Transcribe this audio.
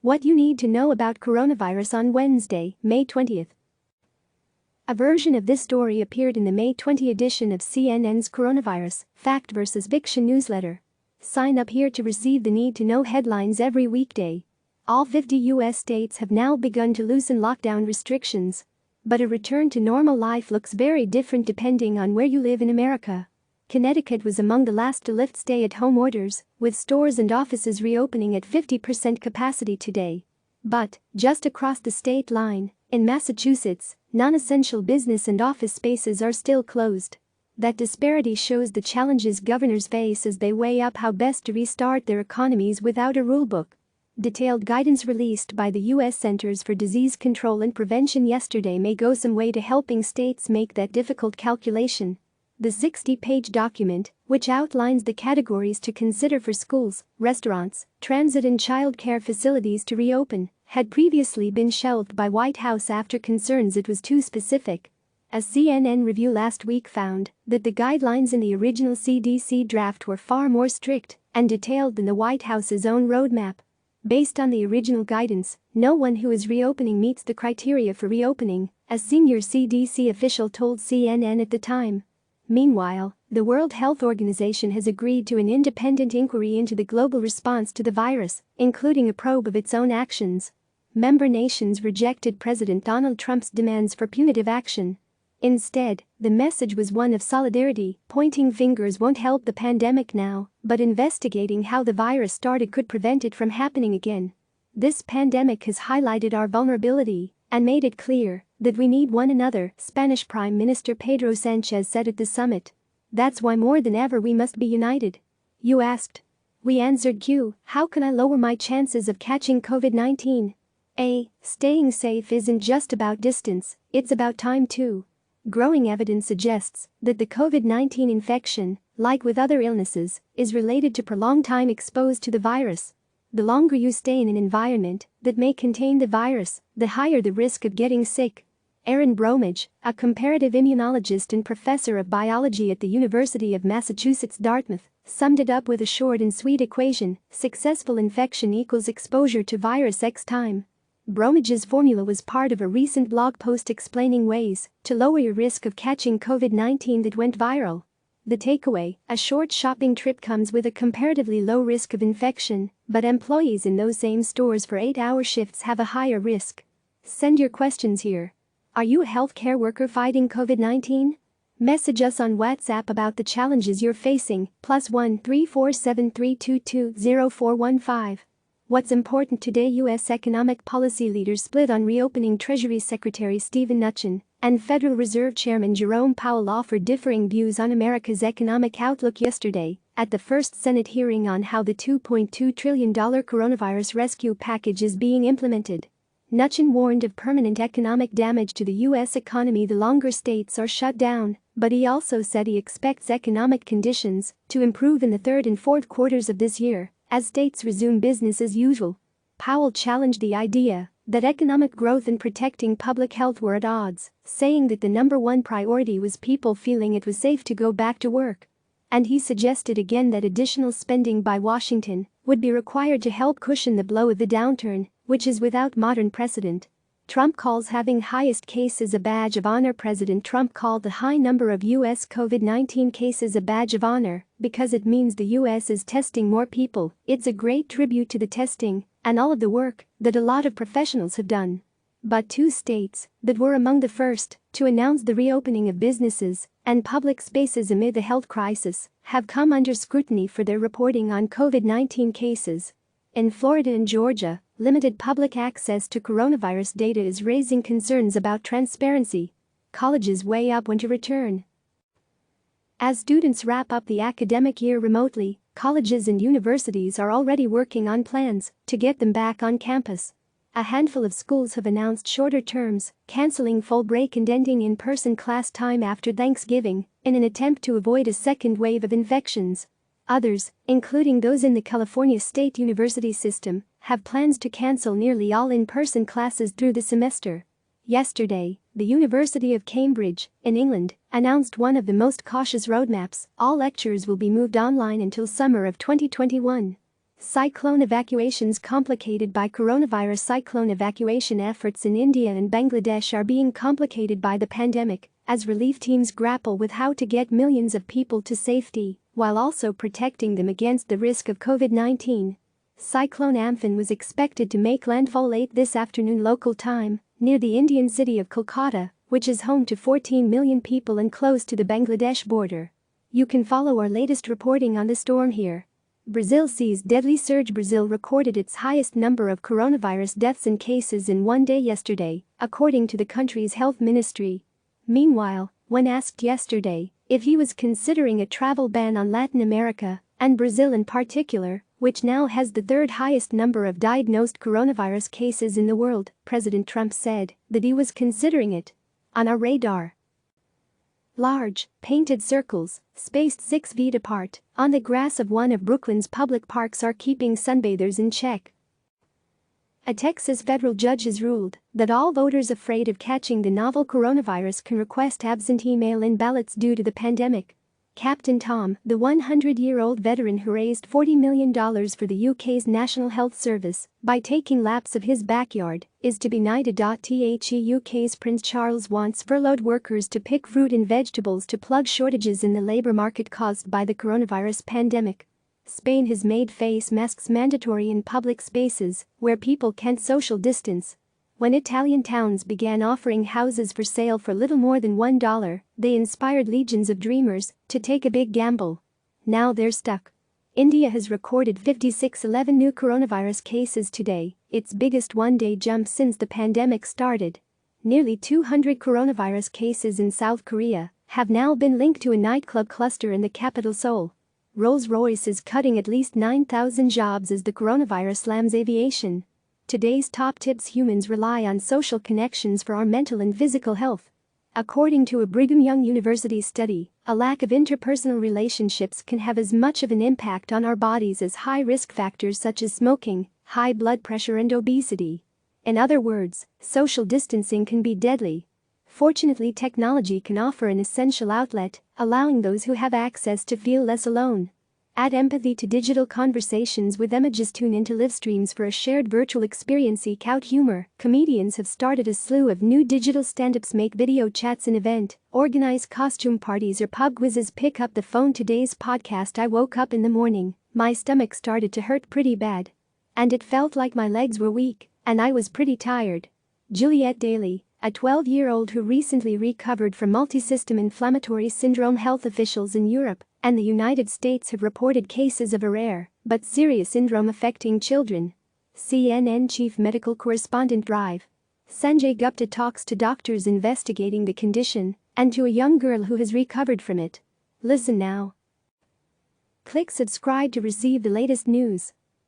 What you need to know about coronavirus on Wednesday, May 20th. A version of this story appeared in the May 20 edition of CNN's Coronavirus, Fact vs. Fiction newsletter. Sign up here to receive the need-to-know headlines every weekday. All 50 U.S. states have now begun to loosen lockdown restrictions. But a return to normal life looks very different depending on where you live in America. Connecticut was among the last to lift stay-at-home orders, with stores and offices reopening at 50% capacity today. But, just across the state line, in Massachusetts, non-essential business and office spaces are still closed. That disparity shows the challenges governors face as they weigh up how best to restart their economies without a rulebook. Detailed guidance released by the U.S. Centers for Disease Control and Prevention yesterday may go some way to helping states make that difficult calculation. The 60-page document, which outlines the categories to consider for schools, restaurants, transit and child care facilities to reopen, had previously been shelved by White House after concerns it was too specific. A CNN review last week found that the guidelines in the original CDC draft were far more strict and detailed than the White House's own roadmap. Based on the original guidance, no one who is reopening meets the criteria for reopening, a senior CDC official told CNN at the time. Meanwhile, the World Health Organization has agreed to an independent inquiry into the global response to the virus, including a probe of its own actions. Member nations rejected President Donald Trump's demands for punitive action. Instead, the message was one of solidarity. Pointing fingers won't help the pandemic now, but investigating how the virus started could prevent it from happening again. This pandemic has highlighted our vulnerability and made it clear that we need one another, Spanish Prime Minister Pedro Sánchez said at the summit. That's why more than ever we must be united. You asked. We answered Q, how can I lower my chances of catching COVID-19? Staying safe isn't just about distance, it's about time too. Growing evidence suggests that the COVID-19 infection, like with other illnesses, is related to prolonged time exposed to the virus. The longer you stay in an environment that may contain the virus, the higher the risk of getting sick. Aaron Bromage, a comparative immunologist and professor of biology at the University of Massachusetts Dartmouth, summed it up with a short and sweet equation: successful infection equals exposure to virus X time. Bromage's formula was part of a recent blog post explaining ways to lower your risk of catching COVID-19 that went viral. The takeaway: a short shopping trip comes with a comparatively low risk of infection, but employees in those same stores for 8-hour shifts have a higher risk. Send your questions here. Are you a healthcare worker fighting COVID-19? Message us on WhatsApp about the challenges you're facing, +1 347 322 0415. What's important today? U.S. economic policy leaders split on reopening. Treasury Secretary Steven Mnuchin and Federal Reserve Chairman Jerome Powell offered differing views on America's economic outlook yesterday at the first Senate hearing on how the $2.2 trillion coronavirus rescue package is being implemented. Mnuchin warned of permanent economic damage to the U.S. economy the longer states are shut down, but he also said he expects economic conditions to improve in the third and fourth quarters of this year as states resume business as usual. Powell challenged the idea that economic growth and protecting public health were at odds, saying that the number one priority was people feeling it was safe to go back to work. And he suggested again that additional spending by Washington would be required to help cushion the blow of the downturn, which is without modern precedent. Trump calls having highest cases a badge of honor. President Trump called the high number of U.S. COVID-19 cases a badge of honor because it means the U.S. is testing more people. It's a great tribute to the testing and all of the work that a lot of professionals have done. But two states that were among the first to announce the reopening of businesses and public spaces amid the health crisis have come under scrutiny for their reporting on COVID-19 cases. In Florida and Georgia, limited public access to coronavirus data is raising concerns about transparency. Colleges weigh up when to return. As students wrap up the academic year remotely, colleges and universities are already working on plans to get them back on campus. A handful of schools have announced shorter terms, canceling fall break and ending in-person class time after Thanksgiving in an attempt to avoid a second wave of infections. Others, including those in the California State University system, have plans to cancel nearly all in-person classes through the semester. Yesterday, the University of Cambridge, in England, announced one of the most cautious roadmaps: all lectures will be moved online until summer of 2021. Cyclone evacuations complicated by coronavirus. Cyclone evacuation efforts in India and Bangladesh are being complicated by the pandemic as relief teams grapple with how to get millions of people to safety while also protecting them against the risk of COVID-19. Cyclone Amphan was expected to make landfall late this afternoon local time near the Indian city of Kolkata, which is home to 14 million people and close to the Bangladesh border. You can follow our latest reporting on the storm here. Brazil sees deadly surge. Brazil recorded its highest number of coronavirus deaths and cases in one day yesterday, according to the country's health ministry. Meanwhile, when asked yesterday if he was considering a travel ban on Latin America, and Brazil in particular, which now has the third highest number of diagnosed coronavirus cases in the world, President Trump said that he was considering it. On our radar. Large, painted circles, spaced 6 feet apart, on the grass of one of Brooklyn's public parks are keeping sunbathers in check. A Texas federal judge has ruled that all voters afraid of catching the novel coronavirus can request absentee mail-in ballots due to the pandemic. Captain Tom, the 100-year-old veteran who raised $40 million for the UK's National Health Service by taking laps of his backyard, is to be knighted. The UK's Prince Charles wants furloughed workers to pick fruit and vegetables to plug shortages in the labour market caused by the coronavirus pandemic. Spain has made face masks mandatory in public spaces where people can't social distance. When Italian towns began offering houses for sale for little more than $1, they inspired legions of dreamers to take a big gamble. Now they're stuck. India has recorded 5611 new coronavirus cases today, its biggest one-day jump since the pandemic started. Nearly 200 coronavirus cases in South Korea have now been linked to a nightclub cluster in the capital Seoul. Rolls-Royce is cutting at least 9,000 jobs as the coronavirus slams aviation. Today's top tips: humans rely on social connections for our mental and physical health. According to a Brigham Young University study, a lack of interpersonal relationships can have as much of an impact on our bodies as high-risk factors such as smoking, high blood pressure and obesity. In other words, social distancing can be deadly. Fortunately, technology can offer an essential outlet, allowing those who have access to feel less alone. Add empathy to digital conversations with images. Tune into live streams for a shared virtual experience. Seek out humor. Comedians have started a slew of new digital stand-ups. Make video chats an event. Organize costume parties or pub quizzes. Pick up the phone. Today's podcast: I woke up in the morning, my stomach started to hurt pretty bad. And it felt like my legs were weak, and I was pretty tired. Juliet Daly, a 12-year-old who recently recovered from multisystem inflammatory syndrome. Health officials in Europe and the United States have reported cases of a rare but serious syndrome affecting children. CNN chief medical correspondent Drive Sanjay Gupta talks to doctors investigating the condition and to a young girl who has recovered from it. Listen now. Click subscribe to receive the latest news.